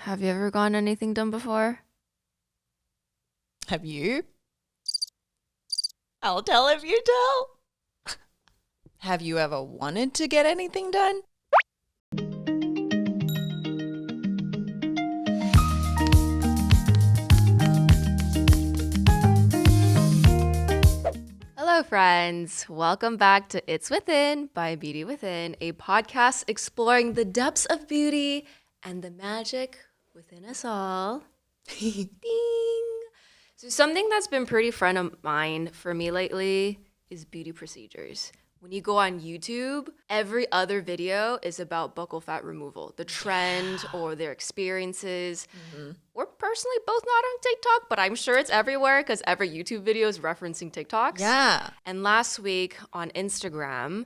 Have you ever gotten anything done before? Have you? I'll tell if you tell. Have you ever wanted to get anything done? Hello, friends. Welcome back to It's Within by Beauty Within, a podcast exploring the depths of beauty and the magic within us all. Ding! So something that's been pretty front of mind for me lately is beauty procedures. When you go on YouTube, every other video is about buccal fat removal, the trend or their experiences. We're personally both not on TikTok, but I'm sure it's everywhere because every YouTube video is referencing TikToks. Yeah. And last week on Instagram,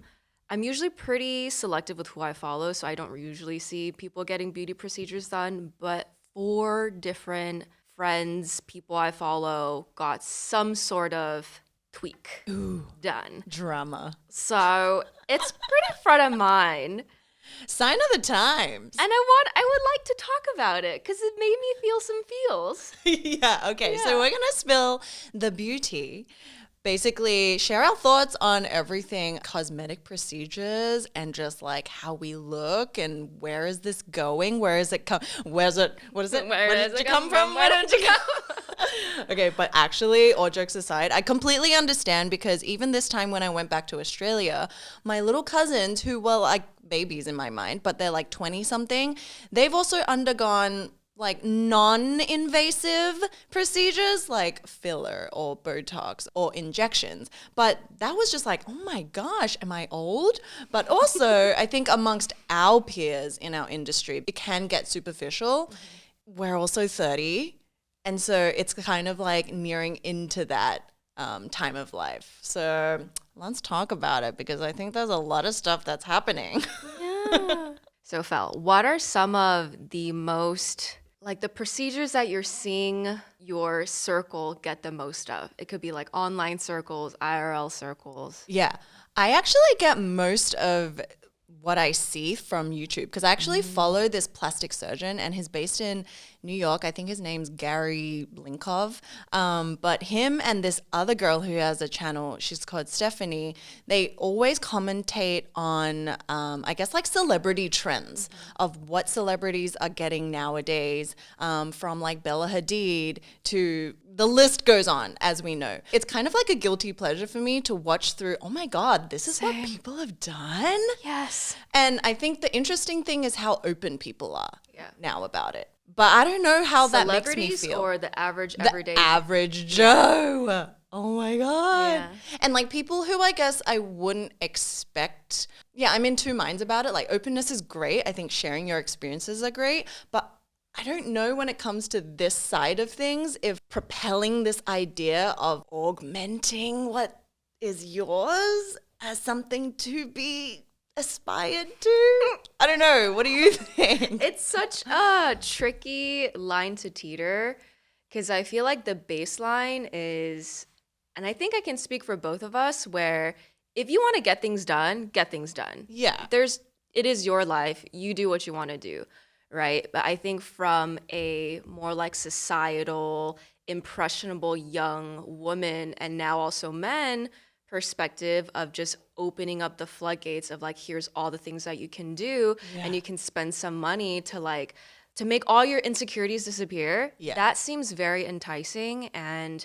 I'm usually pretty selective with who I follow, so I don't usually see people getting beauty procedures done, but 4 different friends, people I follow, got some sort of tweak done. Drama. So it's pretty front of mind. Sign of the times. And I would like to talk about it because it made me feel some feels. Yeah, okay. Yeah. So we're going to spill the beauty. Basically, share our thoughts on everything cosmetic procedures and just like how we look and where is this going? Where is it come? What is it? Where did it come from? Why don't you come? Okay, but actually, all jokes aside, I completely understand because even this time when I went back to Australia, my little cousins who were like babies in my mind, but they're like 20 something, they've also undergone like non-invasive procedures like filler or Botox or injections. But that was just like, oh my gosh, am I old? But also, I think amongst our peers in our industry, it can get superficial. We're also 30. And so it's kind of like nearing into that time of life. So let's talk about it because I think there's a lot of stuff that's happening. Yeah. So, Fel, what are some of the most, like the procedures that you're seeing your circle get the most of? It could be like online circles, IRL circles. Yeah, I actually get most of what I see from YouTube because I actually follow this plastic surgeon and he's based in New York. I think his name's Gary Blinkov. But him and this other girl who has a channel, she's called Stephanie, they always commentate on, I guess, like celebrity trends of what celebrities are getting nowadays, from like Bella Hadid to the list goes on, as we know. It's kind of like a guilty pleasure for me to watch through, oh my God, this is what people have done? Yes. And I think the interesting thing is how open people are now about it. But I don't know how that makes me Celebrities feel. or the average The everyday? average Joe. Oh my God. Yeah. And like people who I guess I wouldn't expect. Yeah, I'm in two minds about it. Like openness is great. I think sharing your experiences are great. But I don't know when it comes to this side of things, if propelling this idea of augmenting what is yours as something to be aspired to. I don't know. What do you think? It's such a tricky line to teeter because I feel like the baseline is, and I think I can speak for both of us, where if you want to get things done, get things done. Yeah. It is your life. You do what you want to do, right? But I think from a more like societal, impressionable young woman and now also men perspective of just opening up the floodgates of like, here's all the things that you can do and you can spend some money to like, to make all your insecurities disappear. Yeah. That seems very enticing. And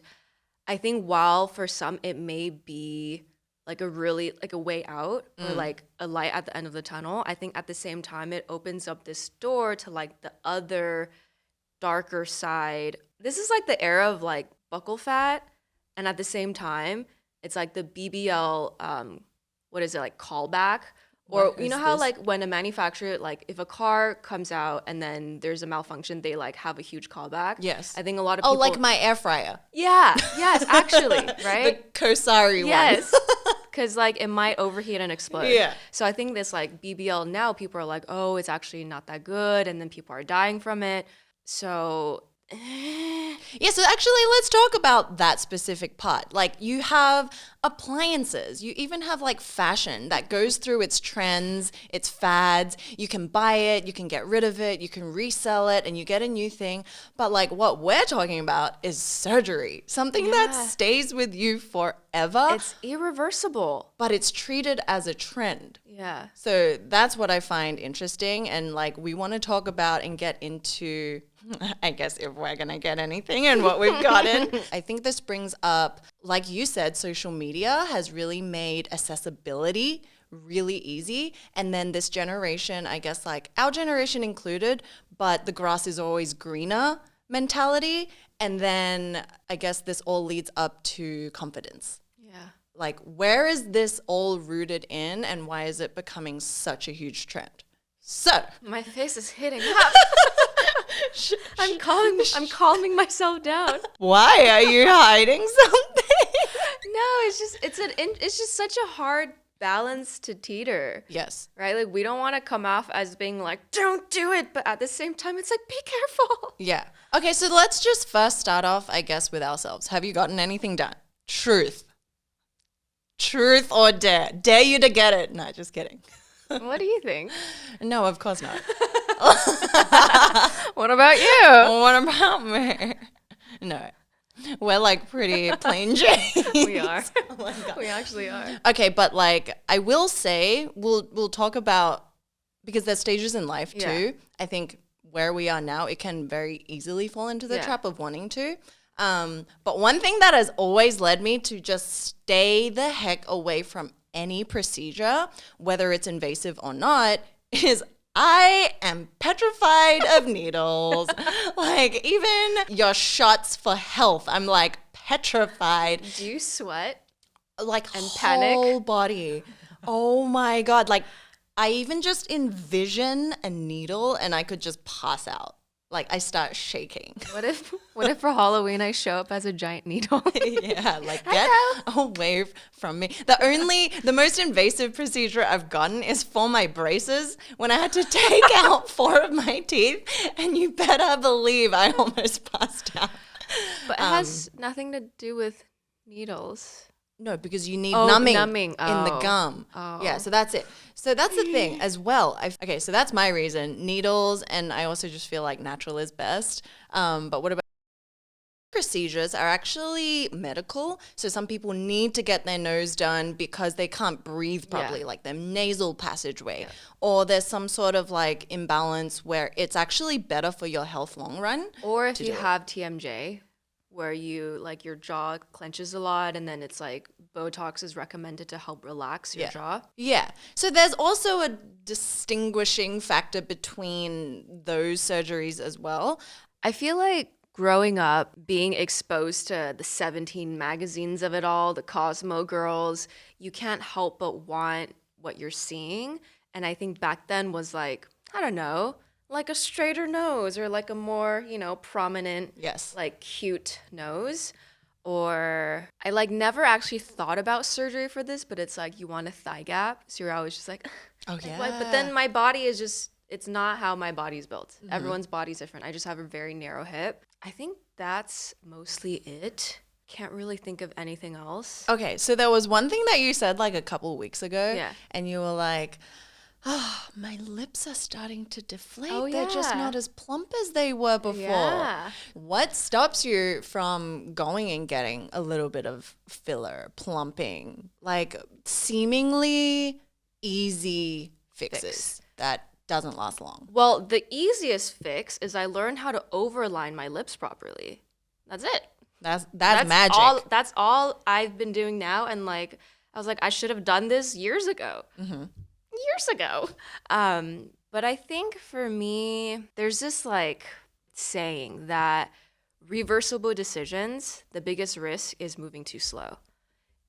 I think while for some it may be like a really like a way out or like a light at the end of the tunnel, I think at the same time it opens up this door to like the other darker side. This is like the era of like buccal fat, and at the same time it's like the BBL what is it, like callback? Or What you is know how this? like when a manufacturer, like if a car comes out and then there's a malfunction, they like have a huge callback. Yes. I think a lot of Oh, people like my air fryer. Yeah, yes, actually, right? The Kosari one. Yes. Because like it might overheat and explode. Yeah. So I think this like BBL now, people are like, oh, it's actually not that good. And then people are dying from it. So Yeah, so actually let's talk about that specific part. Like you have appliances. You even have like fashion that goes through its trends, its fads. You can buy it, you can get rid of it, you can resell it, and you get a new thing. But like what we're talking about is surgery, something that stays with you forever. It's irreversible. But it's treated as a trend. Yeah. So that's what I find interesting. And like we want to talk about and get into, I guess if we're going to get anything and what we've gotten. I think this brings up, like you said, social media has really made accessibility really easy. And then this generation, I guess like our generation included, but the grass is always greener mentality. And then I guess this all leads up to confidence. Yeah. Like, where is this all rooted in and why is it becoming such a huge trend? So, My face is hitting up. I'm calming myself down. why are you hiding something? No, it's just such a hard balance to teeter. Yes. Right? Like we don't want to come off as being like, don't do it, but at the same time it's like, be careful. Yeah. Okay, so let's just first start off, I guess, with ourselves. Have you gotten anything done? Truth. Truth or dare? Dare you to get it. No, just kidding. What do you think? No, of course not. What about you? What about me? No. We're like pretty plain Janes. We are. Oh my God. We actually are. Okay, but like I will say, we'll talk about, because there's stages in life too. Yeah. I think where we are now, it can very easily fall into the trap of wanting to. But one thing that has always led me to just stay the heck away from any procedure, whether it's invasive or not, is I am petrified of needles. Like even your shots for health, I'm like petrified. Do you sweat? Like And whole panic? body. Oh my God. Like I even just envision a needle and I could just pass out. Like I start shaking. What if for Halloween I show up as a giant needle? Yeah, like get away from me. The most invasive procedure I've gotten is for my braces when I had to take out 4 of my teeth, and you better believe I almost passed out. But it has nothing to do with needles. No, because you need Oh, numbing numbing. in the Oh. gum. Oh. Yeah, so that's it. So that's the thing as well. Okay, so that's my reason. Needles, and I also just feel like natural is best. But what about procedures are actually medical. So some people need to get their nose done because they can't breathe properly, like their nasal passageway. Or there's some sort of like imbalance where it's actually better for your health long run. Or if you have TMJ, where you like your jaw clenches a lot and then it's like Botox is recommended to help relax your jaw. Yeah. So there's also a distinguishing factor between those surgeries as well. I feel like growing up, being exposed to the 17 magazines of it all, the Cosmo girls, you can't help but want what you're seeing. And I think back then was like, I don't know, like a straighter nose or like a more, prominent, like cute nose. Or I like never actually thought about surgery for this, but it's like you want a thigh gap. So you're always just like, oh like, yeah. what? But then my body is just, it's not how my body's built. Everyone's body's different. I just have a very narrow hip. I think that's mostly it. Can't really think of anything else. Okay, so there was one thing that you said like a couple weeks ago. Yeah. And you were like, oh, my lips are starting to deflate. Oh, They're just yeah. not as plump as they were before. Yeah. What stops you from going and getting a little bit of filler, plumping, like seemingly easy fixes that doesn't last long? Well, the easiest fix is I learned how to overline my lips properly. That's it. That's magic. That's all I've been doing now. And like, I was like, I should have done this years ago. Years ago. But I think for me, there's this like saying that reversible decisions, the biggest risk is moving too slow.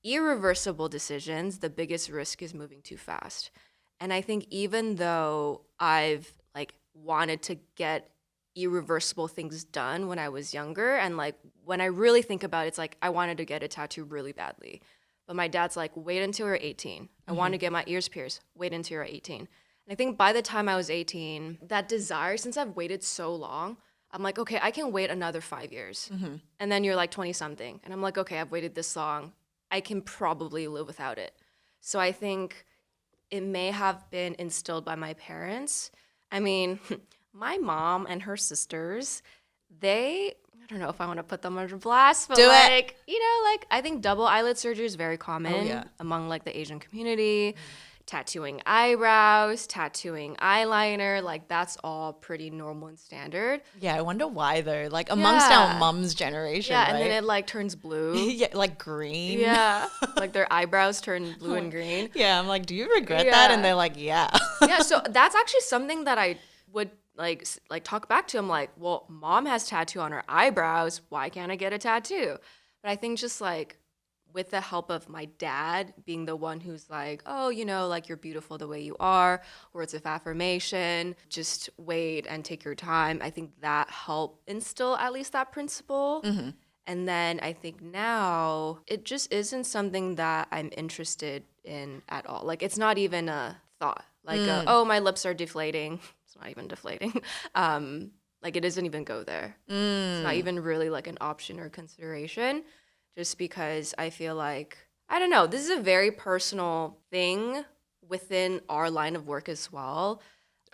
Irreversible decisions, the biggest risk is moving too fast. And I think even though I've like wanted to get irreversible things done when I was younger, and like when I really think about it, it's like I wanted to get a tattoo really badly. But my dad's like, wait until you're 18. I want to get my ears pierced. Wait until you're 18. And I think by the time I was 18, that desire, since I've waited so long, I'm like, okay, I can wait another 5 years. And then you're like 20 something. And I'm like, okay, I've waited this long. I can probably live without it. So I think it may have been instilled by my parents. I mean, my mom and her sisters, I don't know if I want to put them under blast, but Do it. like, like I think double eyelid surgery is very common Oh, yeah. among like the Asian community. Tattooing eyebrows, tattooing eyeliner, like that's all pretty normal and standard. Yeah, I wonder why though. Like amongst Yeah. our mum's generation, Yeah, right? and then it like turns blue. yeah, like green. Yeah, like their eyebrows turn blue and green. Yeah, I'm like, do you regret that? And Yeah. they're like, yeah. Yeah, so that's actually something that I would like talk back to him like, well, mom has tattoo on her eyebrows, why can't I get a tattoo? But I think just like with the help of my dad being the one who's like, oh, like you're beautiful the way you are, words of affirmation, just wait and take your time. I think that helped instill at least that principle. Mm-hmm. And then I think now it just isn't something that I'm interested in at all. Like it's not even a thought. Like, oh, my lips are deflating. It's not even deflating. Like it doesn't even go there. It's not even really like an option or consideration. Just because I feel like, I don't know, this is a very personal thing within our line of work as well.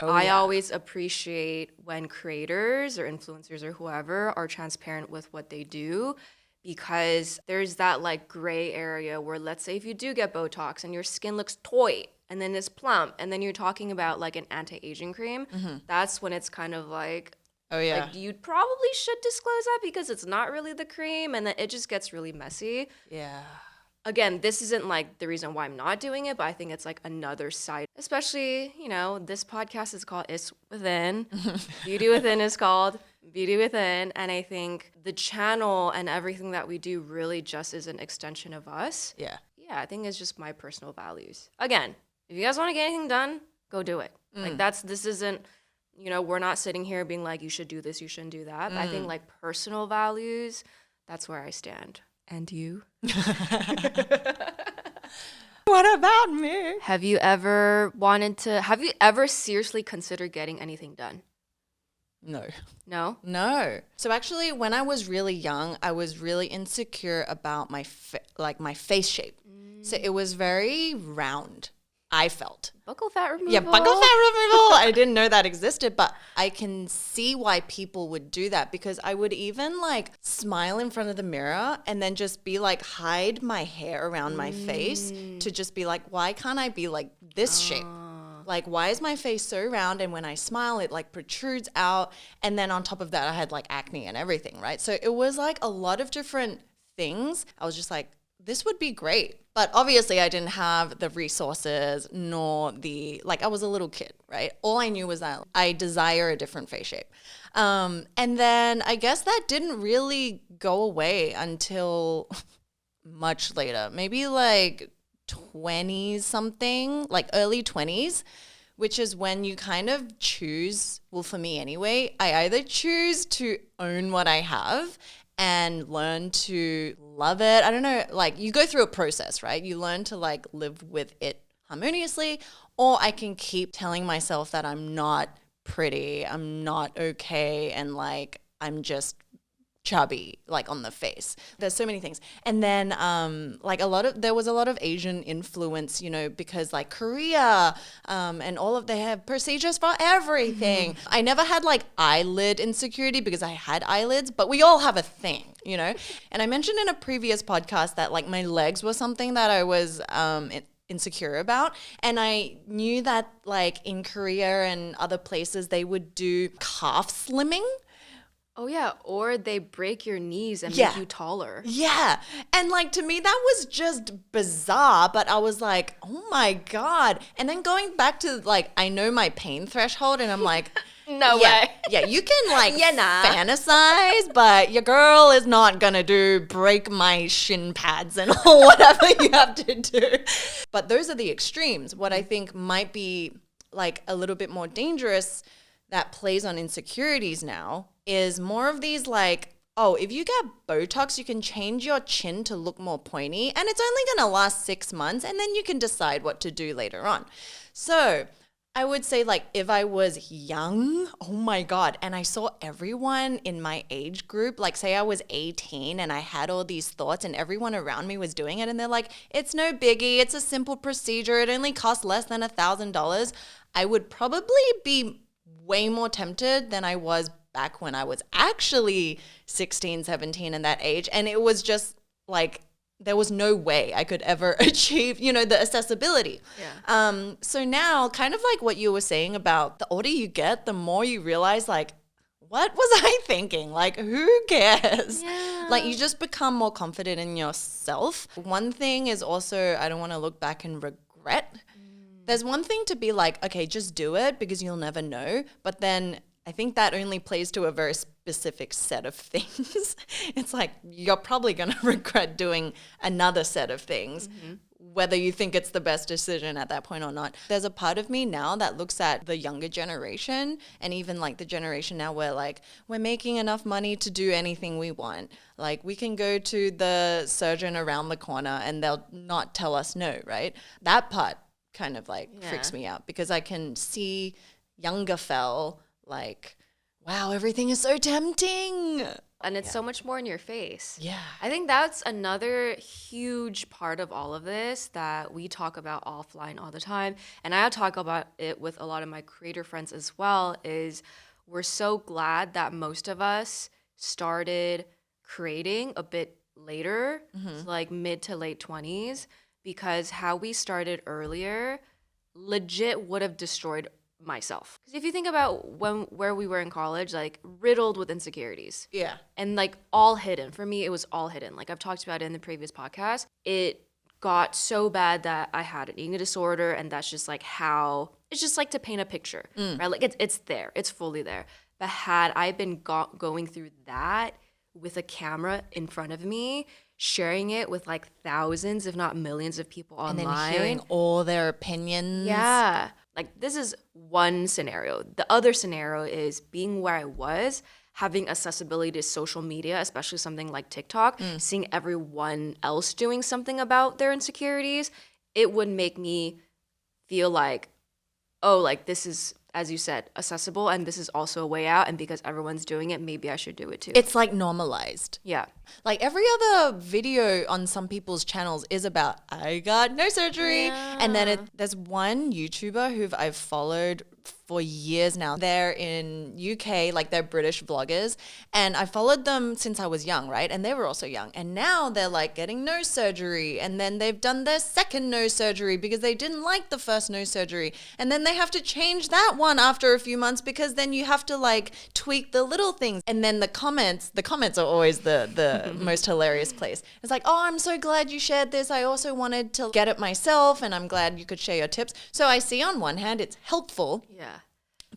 I always appreciate when creators or influencers or whoever are transparent with what they do, because there's that like gray area where, let's say if you do get Botox and your skin looks toy and then it's plump and then you're talking about like an anti-aging cream, that's when it's kind of like, Oh, yeah. like you probably should disclose that because it's not really the cream, and then it just gets really messy. Yeah. Again, this isn't like the reason why I'm not doing it, but I think it's like another side. Especially, this podcast is called It's Within. Beauty Within is called Beauty Within. And I think the channel and everything that we do really just is an extension of us. Yeah. Yeah, I think it's just my personal values. Again, if you guys want to get anything done, go do it. Like this isn't, we're not sitting here being like, you should do this, you shouldn't do that. But I think like personal values, that's where I stand. And you? What about me? Have you ever seriously considered getting anything done? No. No? No. So actually, when I was really young, I was really insecure about my face shape. So it was very round, I felt. Buccal fat removal. Yeah, buccal fat removal. I didn't know that existed, but I can see why people would do that, because I would even like smile in front of the mirror and then just be like hide my hair around my face to just be like, why can't I be like this shape? Like, why is my face so round? And when I smile, it like protrudes out. And then on top of that, I had like acne and everything, right? So it was like a lot of different things. I was just like, this would be great. But obviously I didn't have the resources nor I was a little kid, right? All I knew was that I desire a different face shape. And then I guess that didn't really go away until much later, maybe like 20s something, like early 20s, which is when you kind of choose, well, for me anyway, I either choose to own what I have and learn to love it. I don't know, like you go through a process, right? You learn to like live with it harmoniously, or I can keep telling myself that I'm not pretty, I'm not okay, and like I'm just chubby, like on the face. There's so many things. And then there was a lot of Asian influence, because like Korea and all of, they have procedures for everything. I never had like eyelid insecurity because I had eyelids, but we all have a thing, And I mentioned in a previous podcast that like my legs were something that I was insecure about, and I knew that like in Korea and other places they would do calf slimming. Oh, yeah. Or they break your knees and make you taller. Yeah. And like to me, that was just bizarre. But I was like, oh my God. And then going back to like, I know my pain threshold, and I'm like, no way. Yeah, you can like fantasize, but your girl is not going to break my shin pads and whatever you have to do. But those are the extremes. What I think might be like a little bit more dangerous that plays on insecurities now is more of these like, oh, if you get Botox, you can change your chin to look more pointy, and it's only going to last 6 months, and then you can decide what to do later on. So I would say like if I was young, oh my God, and I saw everyone in my age group, like say I was 18 and I had all these thoughts and everyone around me was doing it and they're like, it's no biggie, it's a simple procedure, it only costs less than $1,000. I would probably be way more tempted than I was back when I was actually 16, 17 in that age. And it was just like, there was no way I could ever achieve, the accessibility. Yeah. So now, kind of like what you were saying about the older you get, the more you realize, like, what was I thinking? Like, who cares? Yeah. Like, you just become more confident in yourself. One thing is also, I don't want to look back and regret. There's one thing to be like, okay, just do it because you'll never know. But then I think that only plays to a very specific set of things. It's like you're probably going to regret doing another set of things, whether you think it's the best decision at that point or not. There's a part of me now that looks at the younger generation and even like the generation now where like we're making enough money to do anything we want. Like we can go to the surgeon around the corner and they'll not tell us no, right? That part kind of like freaks me out because I can see younger Fel like, wow, everything is so tempting. And it's so much more in your face. Yeah. I think that's another huge part of all of this that we talk about offline all the time. And I talk about it with a lot of my creator friends as well, is we're so glad that most of us started creating a bit later, so like mid to late 20s, because how we started earlier legit would have destroyed myself. Because if you think about where we were in college, like riddled with insecurities. Yeah. And like all hidden. For me, it was all hidden. Like I've talked about it in the previous podcast. It got so bad that I had an eating disorder, and that's just like how, it's just like to paint a picture, right? Like it's there. It's fully there. But had I been going through that with a camera in front of me, sharing it with like thousands, if not millions of people online. And then hearing all their opinions. Yeah. Like this is one scenario. The other scenario is being where I was, having accessibility to social media, especially something like TikTok, seeing everyone else doing something about their insecurities. It would make me feel like, oh, like this is, as you said, accessible, and this is also a way out. And because everyone's doing it, maybe I should do it too. It's like normalized. Yeah. Like every other video on some people's channels is about, I got no surgery. Yeah. And then there's one YouTuber who I've followed for years now. They're in UK, like they're British vloggers. And I followed them since I was young, right? And they were also young. And now they're like getting nose surgery. And then they've done their second nose surgery because they didn't like the first nose surgery. And then they have to change that one after a few months because then you have to like tweak the little things. And then the comments are always the most hilarious place. It's like, oh, I'm so glad you shared this. I also wanted to get it myself and I'm glad you could share your tips. So I see on one hand, it's helpful. Yeah.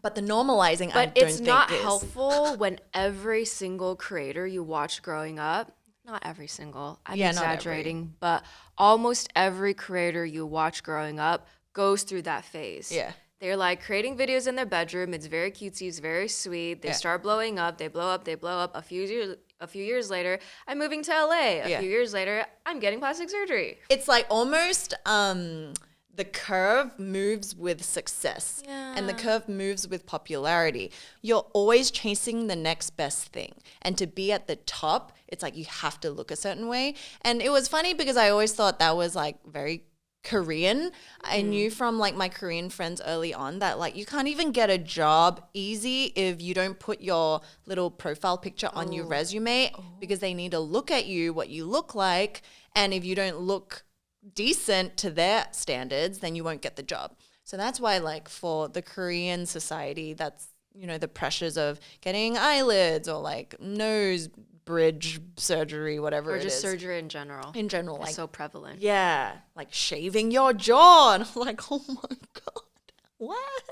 But the normalizing, but I don't it's think not is helpful when every single creator you watch growing up, not every single, I'm Yeah, not every. exaggerating, but almost every creator you watch growing up goes through that phase. Yeah. They're like creating videos in their bedroom. It's very cutesy. It's very sweet. They start blowing up. They blow up. They blow up. A few years later, I'm moving to LA. A few years later, I'm getting plastic surgery. It's like almost the curve moves with success and the curve moves with popularity. You're always chasing the next best thing. And to be at the top, it's like you have to look a certain way. And it was funny because I always thought that was like very Korean. I knew from like my Korean friends early on that like you can't even get a job easy if you don't put your little profile picture on your resume because they need to look at you, what you look like. And if you don't look decent to their standards, then you won't get the job. So that's why like for the Korean society, that's, you know, the pressures of getting eyelids or like nose bridge surgery, whatever Or it just is. surgery in general. In general, It's like so prevalent. yeah, like shaving your jaw. And I'm like, oh my God, what?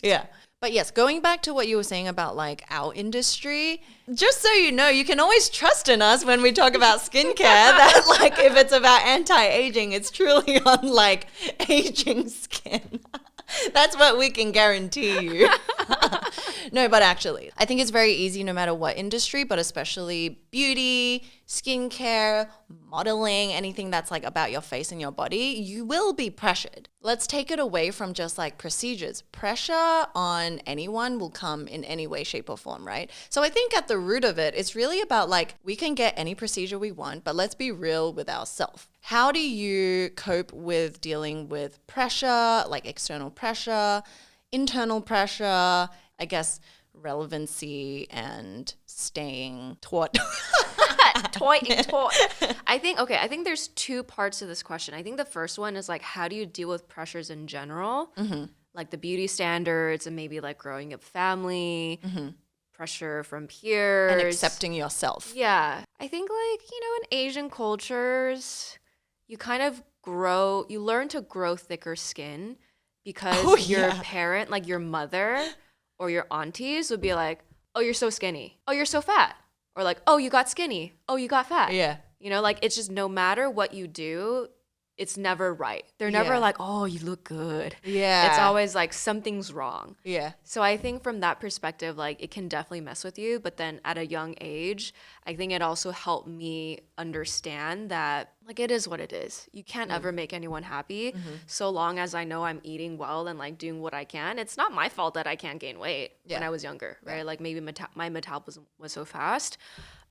Yeah. But yes, going back to what you were saying about like our industry, just so you know, you can always trust in us when we talk about skincare that like if it's about anti-aging, it's truly on like aging skin. That's what we can guarantee you. No, but actually, I think it's very easy no matter what industry, but especially beauty, skincare, modeling, anything that's like about your face and your body, you will be pressured. Let's take it away from just like procedures. Pressure on anyone will come in any way, shape, or form, right? So I think at the root of it, it's really about like we can get any procedure we want, but let's be real with ourselves. How do you cope with dealing with pressure, like external pressure, internal pressure, I guess relevancy and staying taut? Toy. I think there's two parts to this question. I think the first one is like, how do you deal with pressures in general? Like the beauty standards and maybe like growing up family, pressure from peers. And accepting yourself. Yeah. I think like, in Asian cultures, you kind of you learn to grow thicker skin because your parent, like your mother or your aunties would be like, oh, you're so skinny. Oh, you're so fat. Or like, oh, you got skinny. Oh, you got fat. Yeah. Like it's just no matter what you do, it's never right. They're never like, oh, you look good. Yeah. It's always like something's wrong. Yeah. So I think from that perspective, like it can definitely mess with you. But then at a young age, I think it also helped me understand that like it is what it is. You can't ever make anyone happy. So long as I know I'm eating well and like doing what I can. It's not my fault that I can't gain weight when I was younger, right? Like maybe my metabolism was so fast.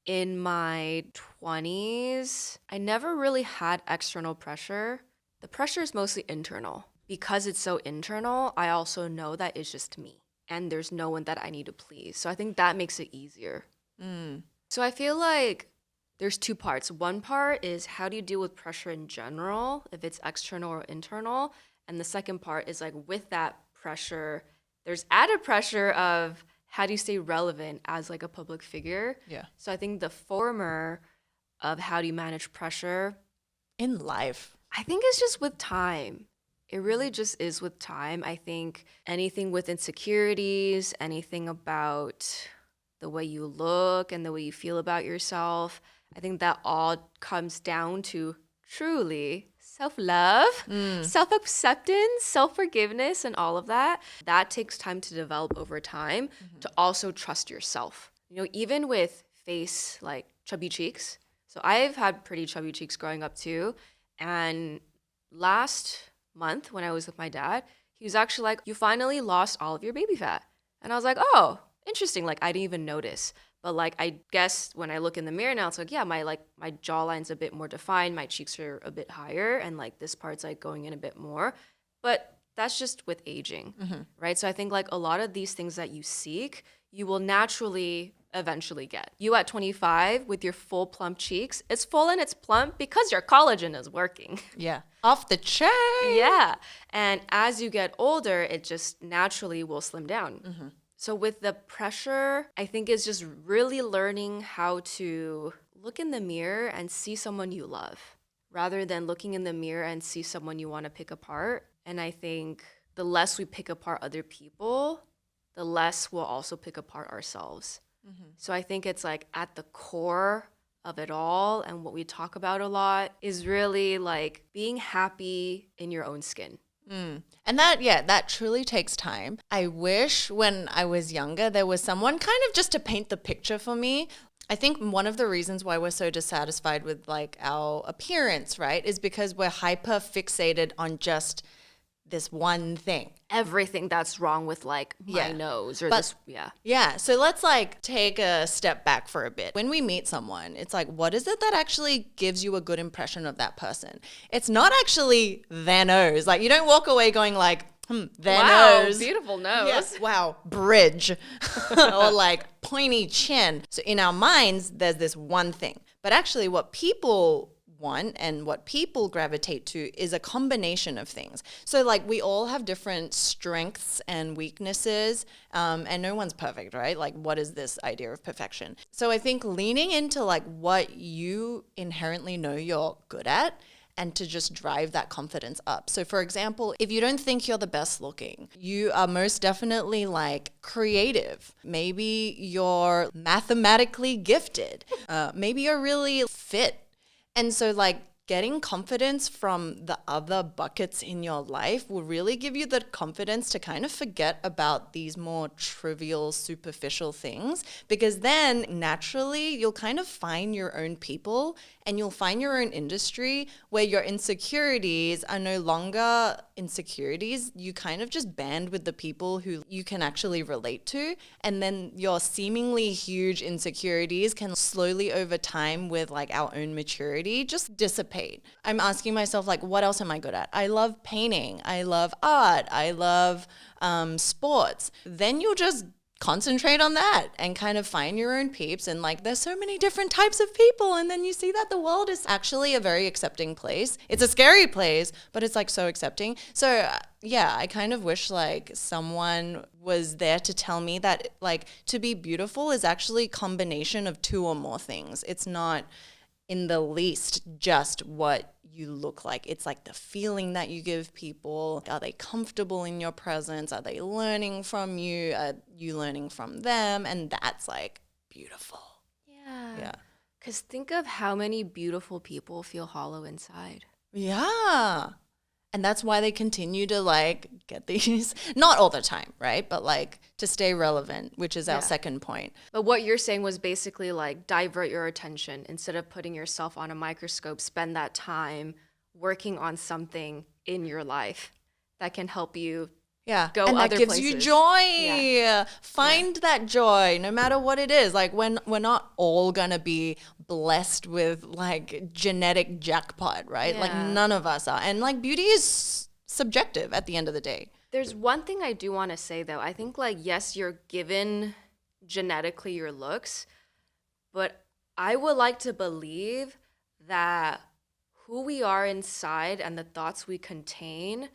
In my 20s, I never really had external pressure. The pressure is mostly internal. Because it's so internal, I also know that it's just me. And there's no one that I need to please. So I think that makes it easier. So I feel like there's two parts. One part is how do you deal with pressure in general, if it's external or internal? And the second part is like with that pressure, there's added pressure of how do you stay relevant as like a public figure? Yeah. So I think the former of how do you manage pressure In life. I think it's just with time. It really just is with time. I think anything with insecurities, anything about the way you look and the way you feel about yourself, I think that all comes down to truly self-love, self-acceptance, self-forgiveness, and all of that. That takes time to develop over time to also trust yourself. Even with face, like chubby cheeks. So I've had pretty chubby cheeks growing up too. And last month when I was with my dad, he was actually like, you finally lost all of your baby fat. And I was like, oh, interesting. Like I didn't even notice. But like, I guess when I look in the mirror now, it's like, yeah, my jawline's a bit more defined. My cheeks are a bit higher. And like this part's like going in a bit more. But that's just with aging, right? So I think like a lot of these things that you seek, you will naturally eventually get. You at 25 with your full plump cheeks, it's full and it's plump because your collagen is working. Yeah. Off the chain. Yeah. And as you get older, it just naturally will slim down. So with the pressure, I think it's just really learning how to look in the mirror and see someone you love rather than looking in the mirror and see someone you want to pick apart. And I think the less we pick apart other people, the less we'll also pick apart ourselves. So I think it's like at the core of it all and what we talk about a lot is really like being happy in your own skin. And that truly takes time. I wish when I was younger, there was someone kind of just to paint the picture for me. I think one of the reasons why we're so dissatisfied with like our appearance, right, is because we're hyper fixated on just this one thing. Everything that's wrong with like my nose or this. Yeah. So let's like take a step back for a bit. When we meet someone, it's like, what is it that actually gives you a good impression of that person? It's not actually their nose. Like you don't walk away going like, their nose. Beautiful nose. Yes. Wow. Bridge. Or like pointy chin. So in our minds, there's this one thing. But actually what people want and what people gravitate to is a combination of things. So like we all have different strengths and weaknesses, and no one's perfect, right? Like what is this idea of perfection? So I think leaning into like what you inherently know you're good at and to just drive that confidence up. So for example, if you don't think you're the best looking, you are most definitely like creative. Maybe you're mathematically gifted. Maybe you're really fit. And so like getting confidence from the other buckets in your life will really give you the confidence to kind of forget about these more trivial, superficial things, because then naturally you'll kind of find your own people and you'll find your own industry where your insecurities are no longer insecurities. You kind of just band with the people who you can actually relate to, and then your seemingly huge insecurities can slowly over time with like our own maturity just dissipate. I'm asking myself, like, what else am I good at? I love painting. I love art. I love sports. Then you'll just concentrate on that and kind of find your own peeps. And like, there's so many different types of people. And then you see that the world is actually a very accepting place. It's a scary place, but it's like so accepting. So yeah, I kind of wish like someone was there to tell me that like to be beautiful is actually a combination of two or more things. It's not in the least just what you look like. It's like the feeling that you give people. Are they comfortable in your presence? Are they learning from you? Are you learning from them? And that's like beautiful. Yeah. Because think of how many beautiful people feel hollow inside. Yeah. And that's why they continue to like get these, not all the time, right? But like to stay relevant, which is our second point. But what you're saying was basically like divert your attention instead of putting yourself on a microscope, spend that time working on something in your life that can help you go and that other gives places. you joy. Find that joy no matter what it is. Like when we're not all gonna be blessed with like genetic jackpot, right? Like none of us are. And like beauty is subjective at the end of the day. There's one thing I do want to say though. I think like yes, you're given genetically your looks, but I would like to believe that who we are inside and the thoughts we contain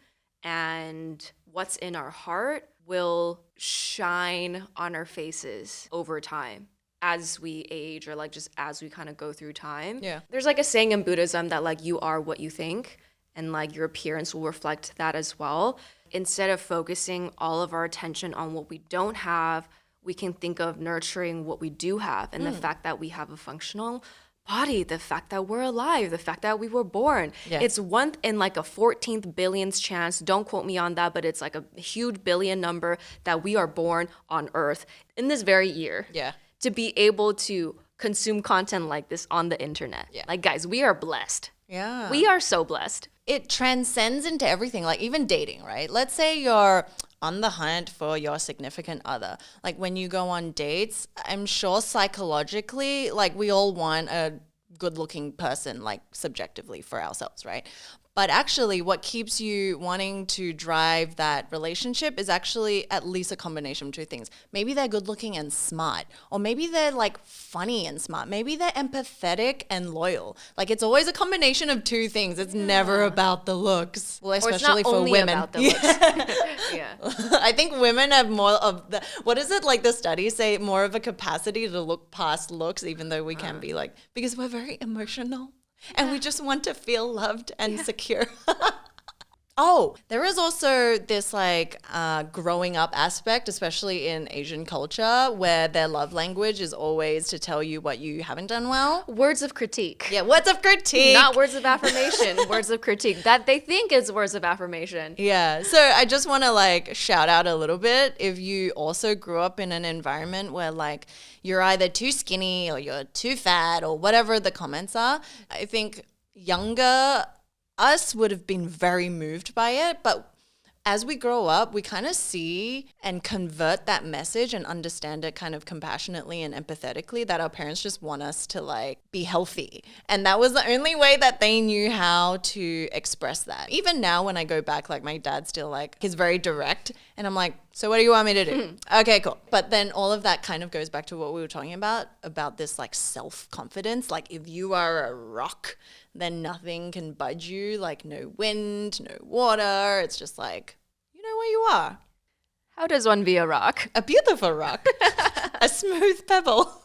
and what's in our heart will shine on our faces over time as we age or like just as we kind of go through time. Yeah. There's like a saying in Buddhism that like you are what you think, and like your appearance will reflect that as well. Instead of focusing all of our attention on what we don't have, we can think of nurturing what we do have and the fact that we have a functional body, the fact that we're alive, the fact that we were born. Yeah. It's one in like a 14th billionth chance, don't quote me on that, but it's like a huge billion number that we are born on Earth in this very year. Yeah. To be able to consume content like this on the internet. Yeah. Like guys, we are blessed. Yeah. We are so blessed. It transcends into everything, like even dating, right? Let's say you're on the hunt for your significant other. Like when you go on dates, I'm sure psychologically, like we all want a good looking person, like subjectively for ourselves, right? But actually what keeps you wanting to drive that relationship is actually at least a combination of two things. Maybe they're good looking and smart, or maybe they're like funny and smart. Maybe they're empathetic and loyal. Like it's always a combination of two things. It's never about the looks. Well, especially for women. About the looks. Yeah. I think women have more of the, what is it like the studies say, more of a capacity to look past looks, even though we can be like, because we're very emotional. And we just want to feel loved and secure. Oh, there is also this like growing up aspect, especially in Asian culture, where their love language is always to tell you what you haven't done well. Words of critique. Yeah, words of critique. Not words of affirmation, words of critique that they think is words of affirmation. Yeah, so I just want to like shout out a little bit if you also grew up in an environment where like you're either too skinny or you're too fat or whatever the comments are. I think younger us would have been very moved by it, but as we grow up, we kind of see and convert that message and understand it kind of compassionately and empathetically that our parents just want us to like be healthy. And that was the only way that they knew how to express that. Even now when I go back, like my dad still like, he's very direct and I'm like, so what do you want me to do? Okay, cool. But then all of that kind of goes back to what we were talking about this like self-confidence. Like if you are a rock, then nothing can budge you, like no wind, no water. It's just like, you know where you are. How does one be a rock? A beautiful rock. A smooth pebble.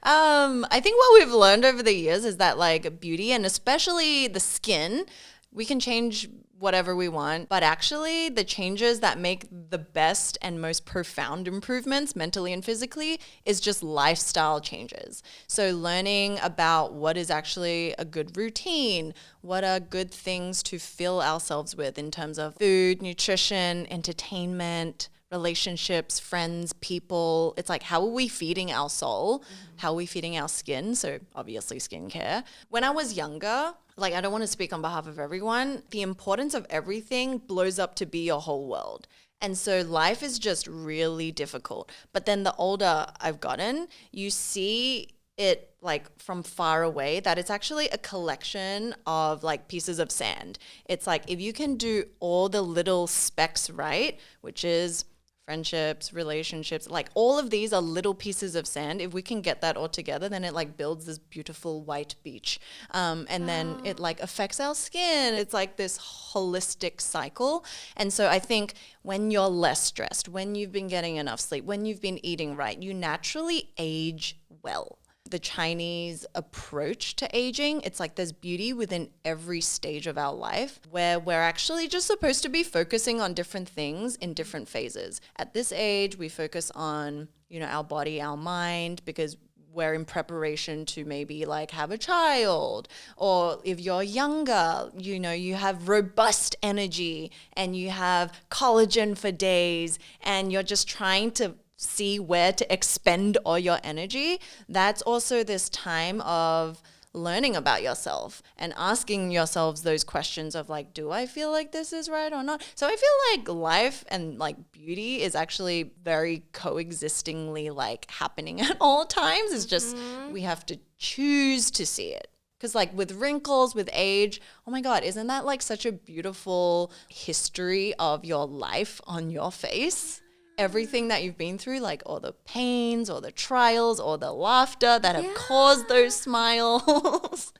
I think what we've learned over the years is that like beauty and especially the skin, we can change whatever we want. But actually, the changes that make the best and most profound improvements mentally and physically is just lifestyle changes. So learning about what is actually a good routine, what are good things to fill ourselves with in terms of food, nutrition, entertainment, relationships, friends, people. It's like, how are we feeding our soul? How are we feeding our skin? So obviously skincare. When I was younger, like, I don't want to speak on behalf of everyone, the importance of everything blows up to be your whole world. And so life is just really difficult. But then the older I've gotten, you see it like from far away that it's actually a collection of like pieces of sand. It's like if you can do all the little specks right, which is friendships, relationships, like all of these are little pieces of sand. If we can get that all together, then it like builds this beautiful white beach. And then it like affects our skin. It's like this holistic cycle. And so I think when you're less stressed, when you've been getting enough sleep, when you've been eating right, you naturally age well. The Chinese approach to aging, it's like there's beauty within every stage of our life where we're actually just supposed to be focusing on different things in different phases. At this age, we focus on, our body, our mind, because we're in preparation to maybe like have a child. Or if you're younger, you have robust energy and you have collagen for days and you're just trying to see where to expend all your energy. That's also this time of learning about yourself and asking yourselves those questions of like, do I feel like this is right or not? So I feel like life and like beauty is actually very coexistingly like happening at all times. It's just we have to choose to see it. Because like with wrinkles, with age, oh my God, isn't that like such a beautiful history of your life on your face? Everything that you've been through, like all the pains or the trials or the laughter that have caused those smiles.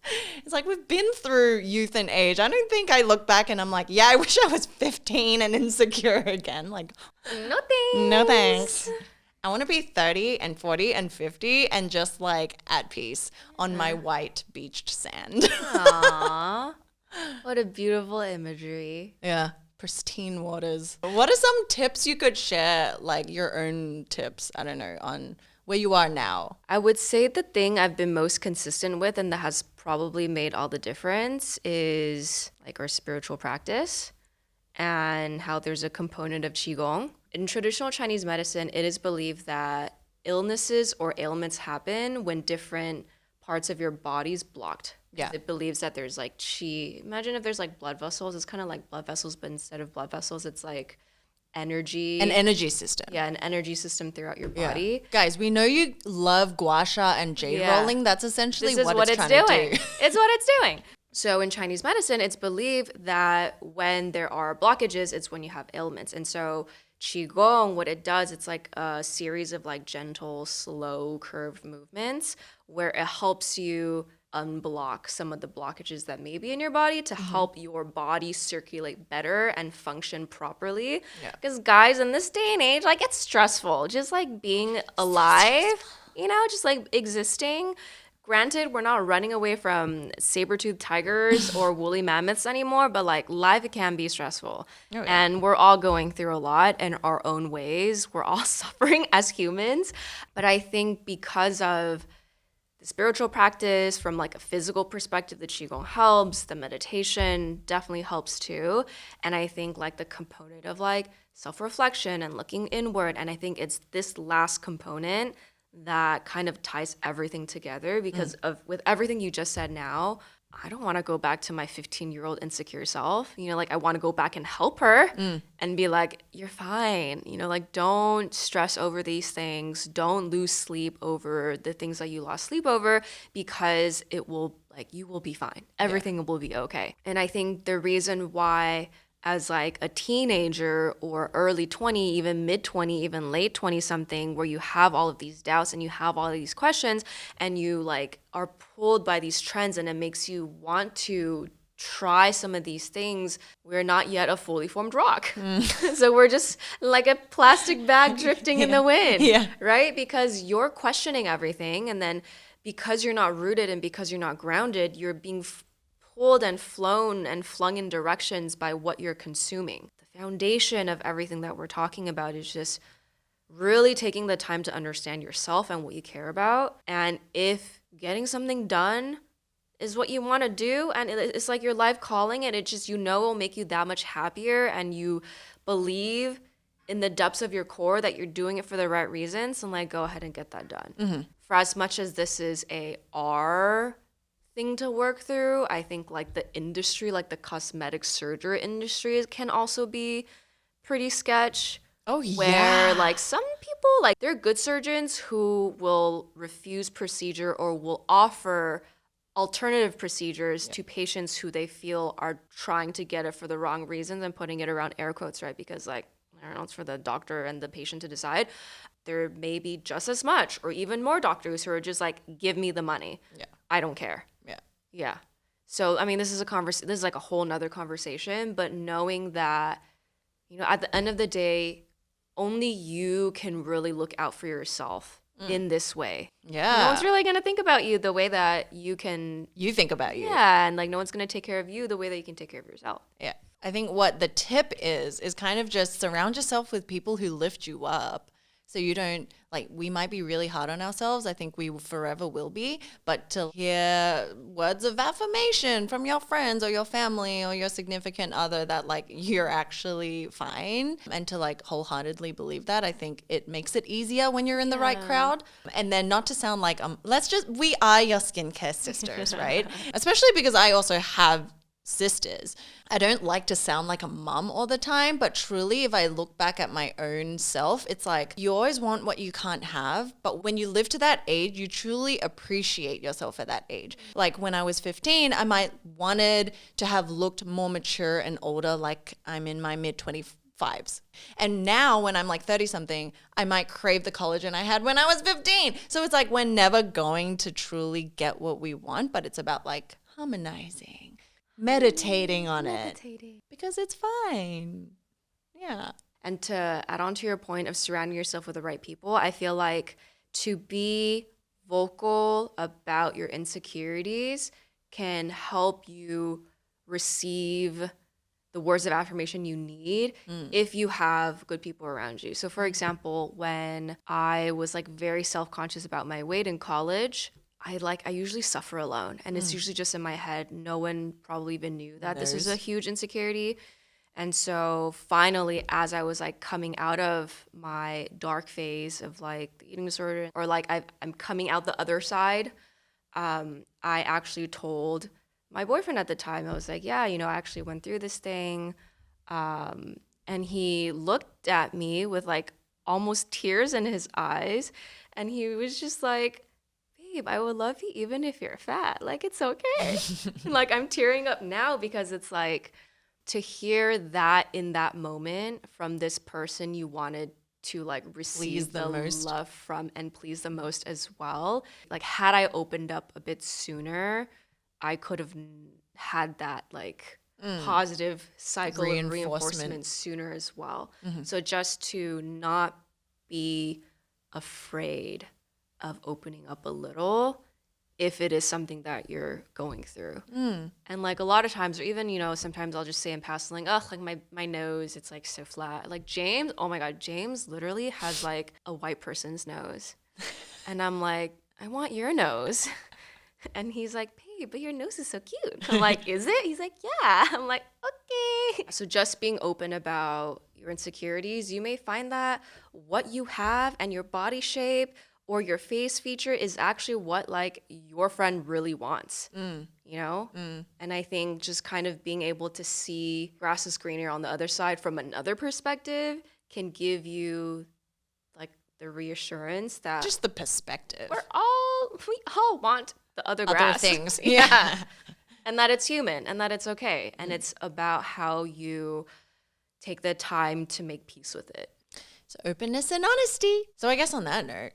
It's like we've been through youth and age. I don't think I look back and I'm like, yeah, I wish I was 15 and insecure again. Like, No thanks. no thanks. I want to be 30 and 40 and 50 and just like at peace on my white beached sand. Aww. What a beautiful imagery. Yeah. Pristine waters. What are some tips you could share, like your own tips, I don't know, on where you are now? I would say the thing I've been most consistent with and that has probably made all the difference is like our spiritual practice and how there's a component of Qigong. In traditional Chinese medicine, it is believed that illnesses or ailments happen when different parts of your body's blocked. Yeah. It believes that there's like qi. Imagine if there's like blood vessels. It's kind of like blood vessels, but instead of blood vessels, it's like energy. An energy system. Yeah, an energy system throughout your body. Yeah. Guys, we know you love gua sha and jade rolling. That's essentially what it's trying to do. It's what it's doing. So in Chinese medicine, it's believed that when there are blockages, it's when you have ailments. And so Qigong, what it does, it's like a series of like gentle, slow, curved movements where it helps you unblock some of the blockages that may be in your body to help your body circulate better and function properly. Because guys, in this day and age, like it's stressful. Just like being alive, just like existing. Granted, we're not running away from saber-toothed tigers or woolly mammoths anymore, but like life can be stressful. And we're all going through a lot in our own ways. We're all suffering as humans. But I think because of the spiritual practice, from like a physical perspective, the Qigong helps, the meditation definitely helps too. And I think like the component of like self-reflection and looking inward, and I think it's this last component that kind of ties everything together because with everything you just said now, I don't want to go back to my 15-year-old insecure self. Like I want to go back and help her and be like, you're fine. Like don't stress over these things. Don't lose sleep over the things that you lost sleep over because it will like you will be fine. Everything will be okay. And I think the reason why as like a teenager or early 20, even mid 20, even late 20 something, where you have all of these doubts and you have all of these questions and you like are pulled by these trends and it makes you want to try some of these things. We're not yet a fully formed rock. So we're just like a plastic bag drifting in the wind, right? Because you're questioning everything. And then because you're not rooted and because you're not grounded, you're being pulled and flown and flung in directions by what you're consuming. The foundation of everything that we're talking about is just really taking the time to understand yourself and what you care about. And if getting something done is what you want to do and it's like your life calling and it just, it will make you that much happier and you believe in the depths of your core that you're doing it for the right reasons, and like go ahead and get that done. For as much as this is a R thing to work through, I think like the industry, like the cosmetic surgery industry can also be pretty sketch. Oh, yeah. Where like some people, like they're good surgeons who will refuse procedure or will offer alternative procedures to patients who they feel are trying to get it for the wrong reasons and putting it around air quotes, right? Because like, I don't know, it's for the doctor and the patient to decide. There may be just as much or even more doctors who are just like, give me the money. Yeah. I don't care. Yeah. Yeah. So, I mean, this is like a whole nother conversation, but knowing that, at the end of the day, only you can really look out for yourself in this way. Yeah. No one's really going to think about you the way that you can. You think about you. Yeah. And like no one's going to take care of you the way that you can take care of yourself. Yeah. I think what the tip is kind of just surround yourself with people who lift you up. So you don't, like, we might be really hard on ourselves. I think we forever will be. But to hear words of affirmation from your friends or your family or your significant other that, like, you're actually fine, and to, like, wholeheartedly believe that, I think it makes it easier when you're in the right crowd. And then not to sound like, we are your skincare sisters, right? Especially because I also have sisters. I don't like to sound like a mum all the time, but truly, if I look back at my own self, it's like you always want what you can't have. But when you live to that age, you truly appreciate yourself at that age. Like when I was 15, I might wanted to have looked more mature and older, like I'm in my mid 25s. And now when I'm like 30 something, I might crave the collagen I had when I was 15. So it's like we're never going to truly get what we want, but it's about like harmonizing. Meditating on it because it's fine. Yeah. And to add on to your point of surrounding yourself with the right people, I feel like to be vocal about your insecurities can help you receive the words of affirmation you need if you have good people around you. So for example, when I was like very self-conscious about my weight in college, I usually suffer alone, and it's usually just in my head. No one probably even knew that this was a huge insecurity. And so finally, as I was like coming out of my dark phase of like the eating disorder, or like I'm coming out the other side, I actually told my boyfriend at the time, I was like, yeah, I actually went through this thing. And he looked at me with like almost tears in his eyes, and he was just like, I would love you even if you're fat. Like, it's okay. Like, I'm tearing up now because it's like to hear that in that moment from this person you wanted to like receive the love from and please the most as well. Like, had I opened up a bit sooner, I could have had that like positive cycle of reinforcement sooner as well. So just to not be afraid of opening up a little if it is something that you're going through. And like a lot of times, or even, sometimes I'll just say in passing, like, like my nose, it's like so flat. Like James, oh my God, James literally has like a white person's nose. And I'm like, I want your nose. And he's like, babe, but your nose is so cute. I'm like, is it? He's like, yeah. I'm like, okay. So just being open about your insecurities, you may find that what you have and your body shape or your face feature is actually what like your friend really wants, And I think just kind of being able to see grass is greener on the other side from another perspective can give you like the reassurance that just the perspective. We all want the other grass. Other things. Yeah. And that it's human and that it's okay. And it's about how you take the time to make peace with it. So openness and honesty. So I guess on that note,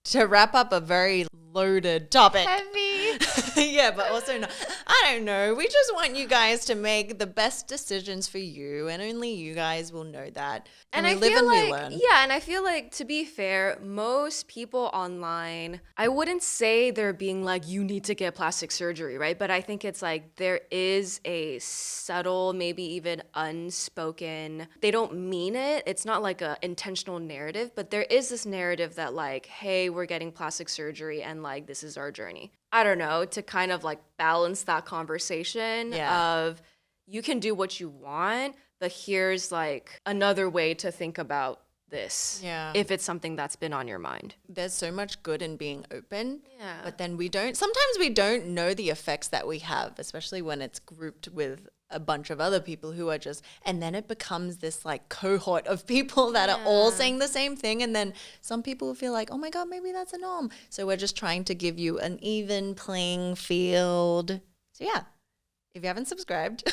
to wrap up a very loaded topic. Heavy. Yeah, but also not. I don't know. We just want you guys to make the best decisions for you, and only you guys will know that. And we live and we learn. Yeah, and I feel like, to be fair, most people online, I wouldn't say they're being like, you need to get plastic surgery, right? But I think it's like there is a subtle, maybe even unspoken, they don't mean it. It's not like a intentional narrative, but there is this narrative that like, hey, we're getting plastic surgery and like this is our journey. I don't know, to kind of like balance that conversation of you can do what you want, but here's like another way to think about this. Yeah. If it's something that's been on your mind. There's so much good in being open. Yeah. But then sometimes we don't know the effects that we have, especially when it's grouped with a bunch of other people who are and then it becomes this like cohort of people that are all saying the same thing. And then some people will feel like, oh my God, maybe that's a norm. So we're just trying to give you an even playing field. So yeah, if you haven't subscribed,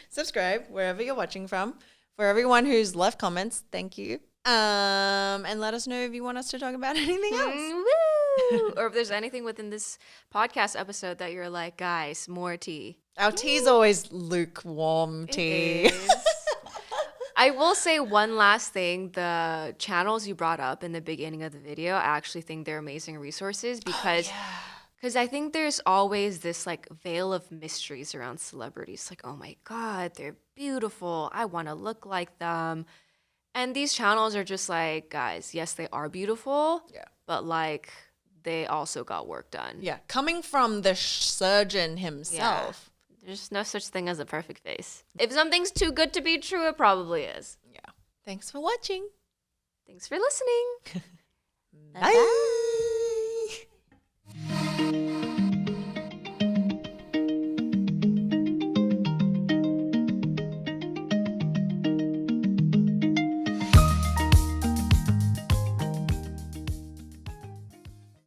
subscribe wherever you're watching from. For everyone who's left comments, thank you. And let us know if you want us to talk about anything else. Woo! Or if there's anything within this podcast episode that you're like, guys, more tea. Our tea's always lukewarm tea. I will say one last thing. The channels you brought up in the beginning of the video, I actually think they're amazing resources because I think there's always this like veil of mysteries around celebrities. Like, oh my God, they're beautiful. I want to look like them. And these channels are just like, guys, yes, they are beautiful, but like they also got work done. Yeah, coming from the surgeon himself. There's no such thing as a perfect face. If something's too good to be true, it probably is. Yeah. Thanks for watching. Thanks for listening. Bye.